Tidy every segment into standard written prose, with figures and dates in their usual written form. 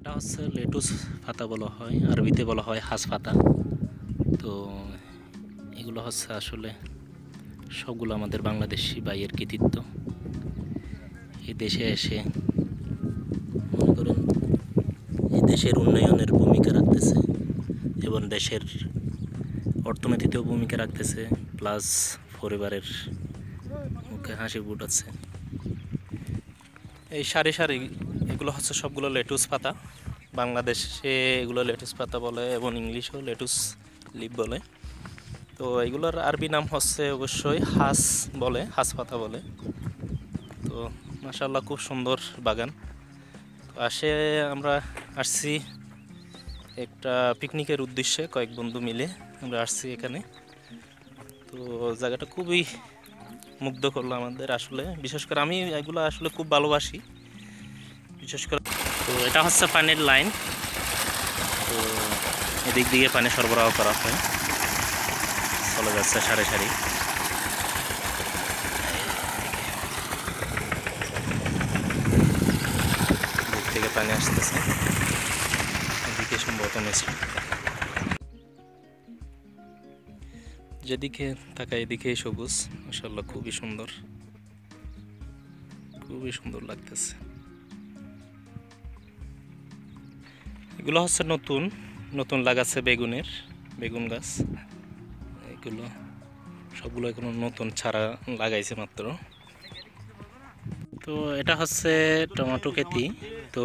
এটা হচ্ছে লেটুস পাতা বলা হয়, আরবিতে বলা হয় হাঁস পাতা। তো এগুলো হচ্ছে আসলে সবগুলো আমাদের বাংলাদেশি ভাইয়ের কৃতিত্ব। এই দেশে এসে মনে করেন এই দেশের উন্নয়নের ভূমিকা রাখতেছে এবং দেশের অর্থনীতিতেও ভূমিকা রাখতেছে, প্লাস পরিবারের মুখে হাসি ফুটাচ্ছে। এই সারি সারি এগুলো হচ্ছে সবগুলো লেটুস পাতা। বাংলাদেশে এগুলো লেটুস পাতা বলে এবং ইংলিশেও লেটুস লিভ বলে। তো এগুলোর আরবি নাম হচ্ছে অবশ্যই হাঁস বলে, হাঁস পাতা বলে। তো মাশাআল্লাহ খুব সুন্দর বাগান। তো আমরা আসছি একটা পিকনিকের উদ্দেশ্যে, কয়েক বন্ধু মিলে আমরা আসছি এখানে। তো জায়গাটা খুবই মুগ্ধ করলো আমাদের আসলে, বিশেষ করে আমি এগুলো আসলে খুব ভালোবাসি বিশেষ করে। তো এটা হচ্ছে পানির লাইন। তো এদিক দিয়ে পানি সরবরাহ করা হয়, চলে যাচ্ছে সারি সারি। দিক থেকে পানি আসতেছে, এদিকে সম্ভবত মেশিন। যেদিকে তাকাই এদিকেই সবুজ, মাশাআল্লাহ খুবই সুন্দর, খুবই সুন্দর লাগতেছে। এগুলো হচ্ছে নতুন নতুন লাগাচ্ছে বেগুন গাছ। এগুলো সবগুলো এখনো নতুন ছাড়া লাগাইছে মাত্র। তো এটা হচ্ছে টমেটো খেতি। তো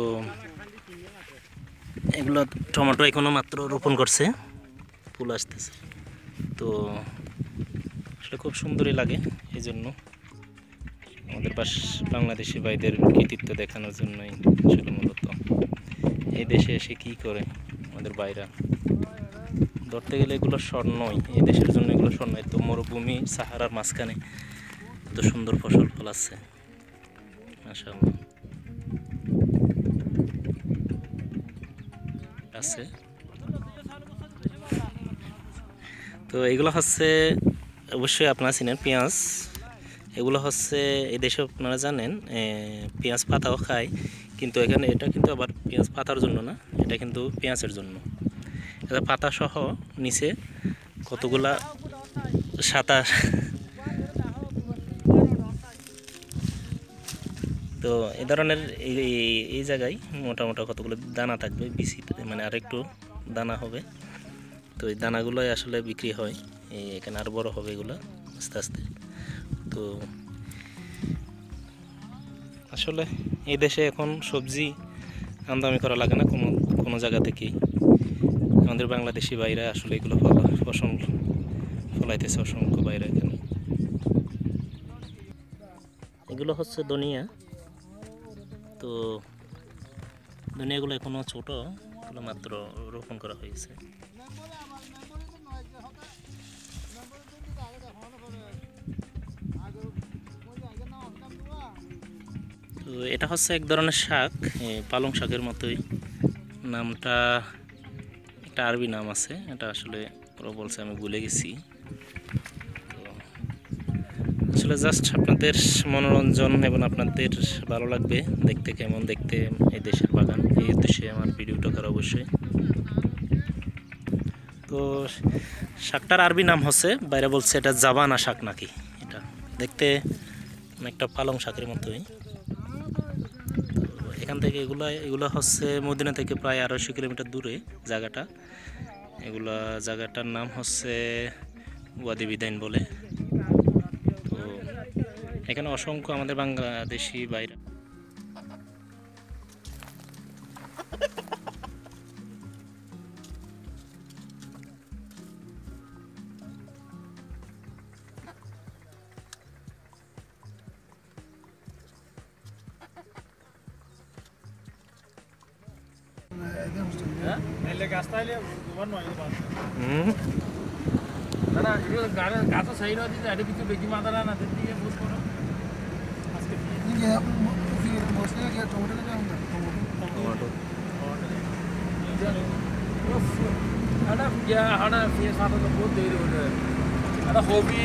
এগুলো টমেটো এখনো মাত্র রোপণ করছে, ফুল আসতেছে। তো আসলে খুব সুন্দরই লাগে, এই জন্য আমাদের বাংলাদেশি ভাইদের কৃতিত্ব দেখানোর জন্যই আসলে মূলত এই দেশে এসে কি করে আমাদের ভাইরা। ধরতে গেলে এগুলো স্বর্ণই, এই দেশের জন্য এগুলো স্বর্ণই। তো মরুভূমি সাহারার মাঝখানে এত সুন্দর ফসল ফলাচ্ছে, মাশাআল্লাহ আছে। তো এগুলো হচ্ছে অবশ্যই আপনারা চিনেন পেঁয়াজ। এগুলো হচ্ছে এই দেশে আপনারা জানেন পেঁয়াজ পাতাও খায়, কিন্তু এখানে এটা কিন্তু আবার পেঁয়াজ পাতার জন্য না, এটা কিন্তু পেঁয়াজের জন্য। এটা পাতা সহ নিচে কতগুলা সাতা। তো এই ধরনের এই জায়গায় মোটামোটা কতগুলো দানা থাকবে, বিচি মানে আরেকটু দানা হবে। তো এই দানাগুলোই আসলে বিক্রি হয়, এখানে আরও বড় হবে এগুলো আস্তে আস্তে। তো আসলে এই দেশে এখন সবজি আমদানি করা লাগে না কোনো কোনো জায়গা থেকেই। আমাদের বাংলাদেশি ভাইরা আসলে এগুলো ফসল ফলাইতেছে, অসংখ্য বাইরে এখানে। এগুলো হচ্ছে ধনিয়া। তো ধনিয়াগুলো এখনো ছোট, এগুলো মাত্র রোপণ করা হয়েছে। তো এটা হচ্ছে এক ধরনের শাক, পালং শাকের মতোই। নামটা একটা আরবি নাম আছে, এটা আসলে ওরা বলছে, আমি ভুলে গেছি। তো আসলে জাস্ট আপনাদের মনোরঞ্জন এবং আপনাদের ভালো লাগবে দেখতে, কেমন দেখতে এই দেশের বাগান, এই উদ্দেশ্যে আমার ভিডিওটা করা অবশ্যই। তো শাকটার আরবি নাম হচ্ছে, বাইরে বলছে এটা জাবানা শাক নাকি। এটা দেখতে অনেকটা পালং শাকের মতোই। তো এখান থেকে এগুলো হচ্ছে মদিনা থেকে প্রায় 250 কিলোমিটার দূরে জায়গাটা। জায়গাটার নাম হচ্ছে ওয়াদি বিদাইন বলে। তো এখানে অসংখ্য আমাদের বাংলাদেশি ভাইরা। গাছ সহি নদী এটা কিছু বেশি মাদারা না দিয়ে বুঝ করো আজকে tomato ada ya ada fiye satu তো বহুত দেরি হলো ada হবি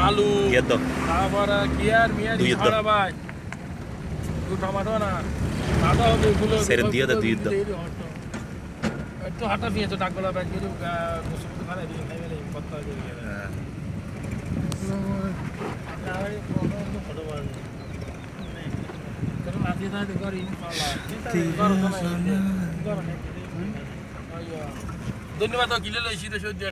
আলু তারপর তারপরে গিয়ার মিয়া দি খানা ভাই টমেটো না বাধা হবে ফুলে সেরে দিয়ে দে দিয়ে দাও একটু হাঁটা দিয়েছো ডাকগুলো ব্যাগ করে গোসল করতে পারে দিয়ে খাইবে না কত আগে গিয়ে হ্যাঁ ফটো বাড়ি কারণ আজকে তাই করি পালা ধন্যবাদ কিলে লইছি তো সহ্য